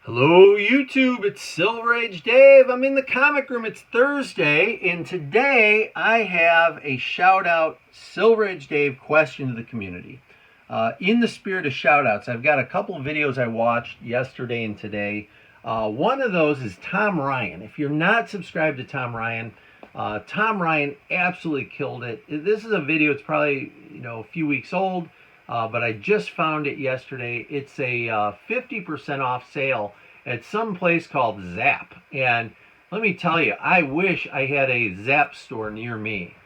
Hello YouTube, it's Silver Age Dave. I'm in the comic room. It's Thursday, and today I have a shout out Silver Age Dave question to the community. In the spirit of shout outs, I've got a couple of videos I watched yesterday and today. One of those is Tom Ryan. If you're not subscribed to Tom Ryan absolutely killed it. This is a video, it's probably a few weeks old. But I just found it yesterday. It's a 50% off sale at some place called Zap. And let me tell you, I wish I had a Zap store near me.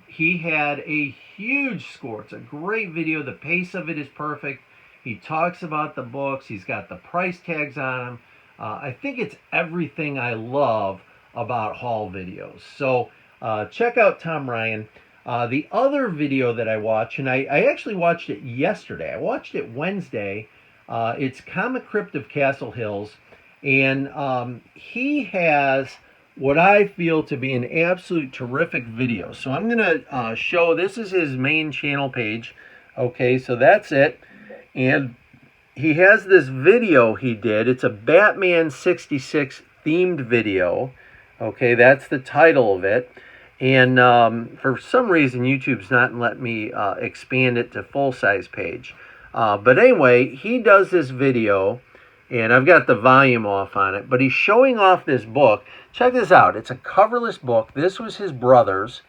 He had a huge score. It's a great video. The pace of it is perfect. He talks about the books. He's got the price tags on them. I think it's everything I love about haul videos. So check out Tom Ryan. The other video that I watched, and I actually watched it yesterday. I watched it Wednesday. It's Crypt of Castle Hills. And he has what I feel to be an absolute terrific video. So I'm going to show, this is his main channel page. Okay, so that's it. And he has this video he did. It's a Batman 66 themed video. Okay, that's the title of it. And for some reason, YouTube's not letting me expand it to full-size page. But anyway, he does this video, and I've got the volume off on it, but he's showing off this book. Check this out. It's a coverless book. This was his brother's,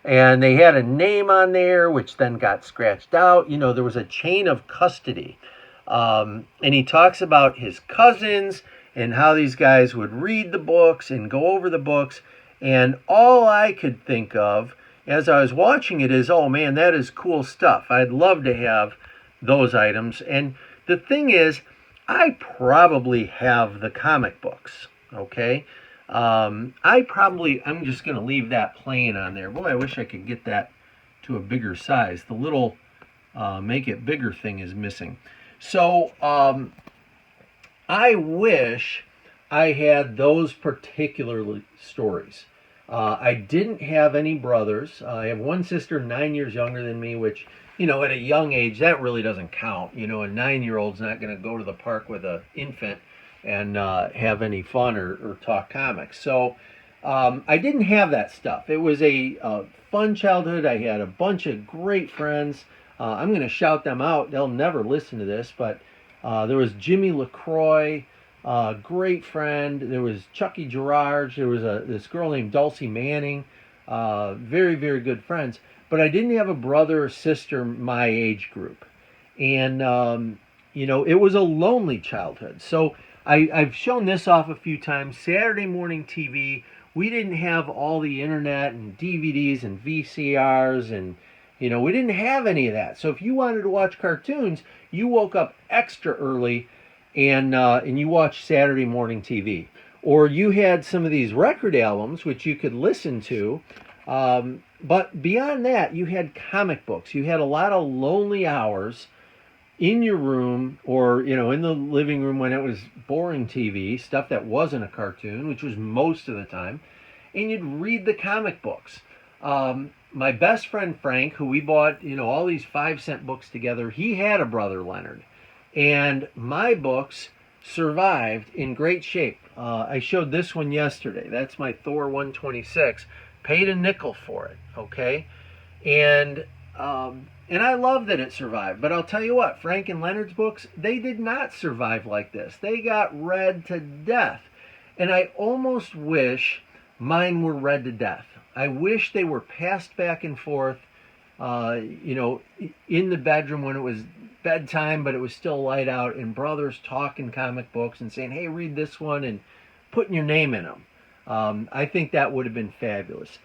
and they had a name on there, which then got scratched out. There was a chain of custody. And he talks about his cousins and how these guys would read the books and go over the books. And all I could think of as I was watching it is, oh man, that is cool stuff. I'd love to have those items. And the thing is, I probably have the comic books, okay? I'm just going to leave that playing on there. Boy, I wish I could get that to a bigger size. The little make it bigger thing is missing. So I wish I had those particular stories. I didn't have any brothers. I have one sister 9 years younger than me, which, at a young age, that really doesn't count. A 9-year-old's not going to go to the park with an infant and have any fun or talk comics. So I didn't have that stuff. It was a fun childhood. I had a bunch of great friends. I'm going to shout them out. They'll never listen to this, but there was Jimmy LaCroix, great friend. There was Chucky Gerard. There was this girl named Dulcie Manning. Very, very good friends. But I didn't have a brother or sister my age group. And, it was a lonely childhood. So I've shown this off a few times. Saturday morning TV, we didn't have all the internet and DVDs and VCRs and we didn't have any of that. So if you wanted to watch cartoons, you woke up extra early and you watched Saturday morning TV. Or you had some of these record albums, which you could listen to. But beyond that, you had comic books. You had a lot of lonely hours in your room or, in the living room when it was boring TV, stuff that wasn't a cartoon, which was most of the time. And you'd read the comic books. My best friend Frank, who we bought, all these 5-cent books together, he had a brother Leonard. And my books survived in great shape. I showed this one yesterday. That's my Thor 126. Paid a nickel for it, okay? And I love that it survived. But I'll tell you what, Frank and Leonard's books, they did not survive like this. They got read to death. And I almost wish mine were read to death. I wish they were passed back and forth, in the bedroom when it was bedtime, but it was still light out, and brothers talking comic books and saying, hey, read this one, and putting your name in them. I think that would have been fabulous.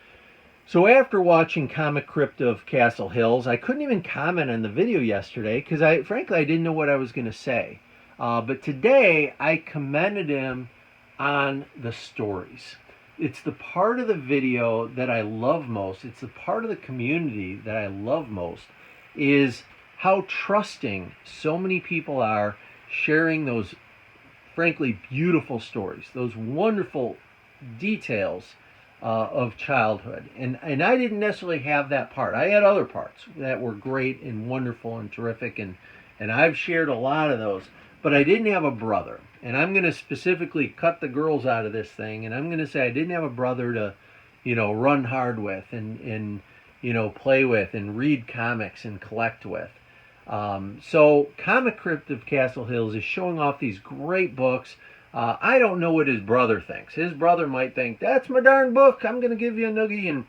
So after watching Crypt of Castle Hills, I couldn't even comment on the video yesterday because frankly, I didn't know what I was going to say. But today, I commended him on the stories. It's the part of the video that I love most. It's the part of the community that I love most is how trusting so many people are sharing those, frankly, beautiful stories, those wonderful details of childhood. And I didn't necessarily have that part. I had other parts that were great and wonderful and terrific, and I've shared a lot of those. but I didn't have a brother. And I'm going to specifically cut the girls out of this thing, and I'm going to say I didn't have a brother to, run hard with and play with and read comics and collect with. So Comic Crypt of Castle Hills is showing off these great books. I don't know what his brother thinks. His brother might think, that's my darn book. I'm going to give you a noogie and,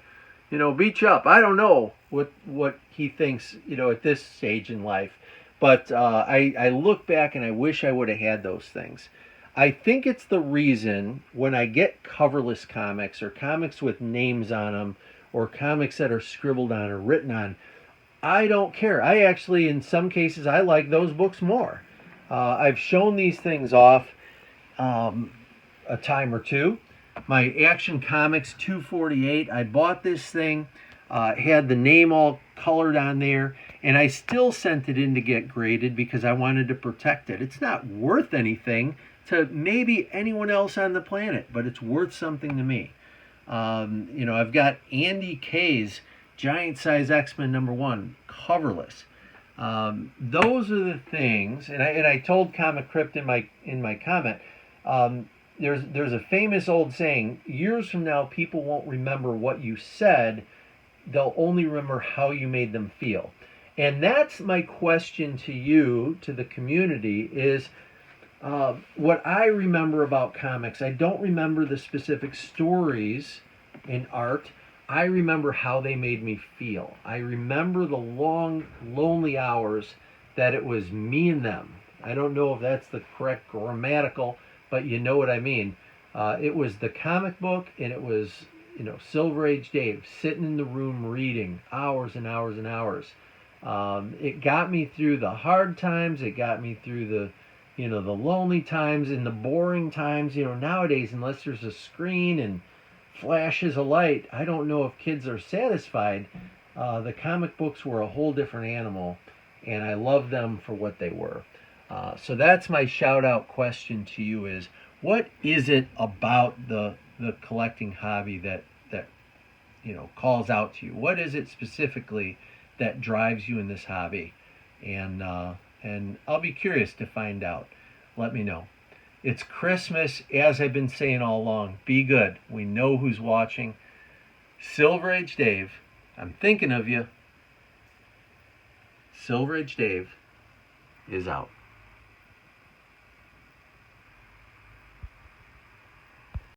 beat you up. I don't know what he thinks, at this stage in life. But I look back and I wish I would have had those things. I think it's the reason when I get coverless comics or comics with names on them or comics that are scribbled on or written on, I don't care. I actually, in some cases, I like those books more. I've shown these things off a time or two. My Action Comics 248, I bought this thing, had the name all colored on there, and I still sent it in to get graded because I wanted to protect it. It's not worth anything to maybe anyone else on the planet, but it's worth something to me. I've got Andy K's Giant Size X-Men #1, coverless. Those are the things, and I told Comic Crypt in my comment. There's a famous old saying: years from now, people won't remember what you said; they'll only remember how you made them feel. And that's my question to you, to the community, is what I remember about comics. I don't remember the specific stories in art. I remember how they made me feel. I remember the long, lonely hours that it was me and them. I don't know if that's the correct grammatical, but you know what I mean. It was the comic book, and it was, Silver Age Dave sitting in the room reading hours and hours and hours. It got me through the hard times. It got me through the lonely times and the boring times. Nowadays, unless there's a screen and flashes of light, I don't know if kids are satisfied. The comic books were a whole different animal, and I love them for what they were. So that's my shout out question to you: is what is it about the collecting hobby that calls out to you? What is it specifically that drives you in this hobby? And I'll be curious to find out. Let me know. It's Christmas, as I've been saying all along. Be good. We know who's watching. Silver Age Dave, I'm thinking of you. Silver Age Dave is out.